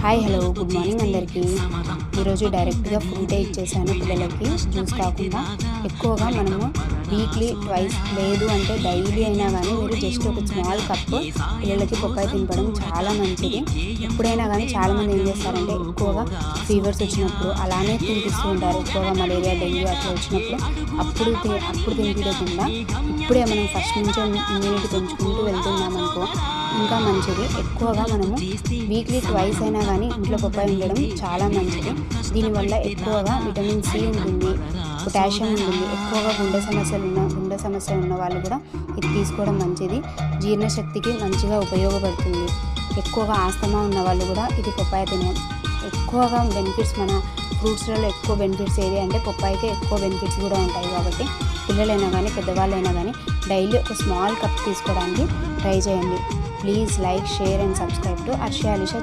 Hi hello good morning అందరికీ. ఈరోజు డైరెక్ట్గా ఫ్రూటే ఇచ్చేసాను పిల్లలకి, జ్యూస్ కాకుండా. ఎక్కువగా మనము వీక్లీ ట్వైస్ లేదు అంటే డైలీ అయినా కానీ మీరు జస్ట్ ఒక స్మాల్ కప్ పిల్లలకి పప్పాయ తినపడం చాలా మంచిది. ఎప్పుడైనా కానీ చాలామంది ఏం చేస్తారంటే ఎక్కువగా ఫీవర్స్ వచ్చినప్పుడు అలానే తినిపిస్తూ ఉంటారు. ఎక్కువగా మలేరియా, డెంగ్యూ అట్లా వచ్చినప్పుడు అప్పుడు తినిపించకుండా ఇప్పుడే మనం ఫస్ట్ నుంచే ఇమ్యూనిటీ పెంచుకుంటూ వెళ్తున్నామనుకో ఇంకా మంచిది. ఎక్కువగా మనము వీక్లీ ట్వైస్ అయినా కానీ ఇంట్లో పప్పాయ ఉండడం చాలా మంచిది. దీనివల్ల ఎక్కువగా విటమిన్ సి ఉంటుంది, పొటాషియం ఉంటుంది. ఎక్కువగా గుండె సమస్యలు ఉన్న వాళ్ళు కూడా ఇది తీసుకోవడం మంచిది. జీర్ణశక్తికి మంచిగా ఉపయోగపడుతుంది. ఎక్కువగా ఆస్తమా ఉన్న వాళ్ళు కూడా ఇది పప్పాయ ఎక్కువగా బెనిఫిట్స్ మన ఫ్రూట్స్లలో ఎక్కువ బెనిఫిట్స్ ఏది అంటే పప్పాయకే ఎక్కువ బెనిఫిట్స్ కూడా ఉంటాయి. కాబట్టి పిల్లలైనా కానీ పెద్దవాళ్ళైనా కానీ డైలీ ఒక స్మాల్ కప్ తీసుకోవడానికి ట్రై చేయండి. Please like, share and subscribe to Arshiya Alisha.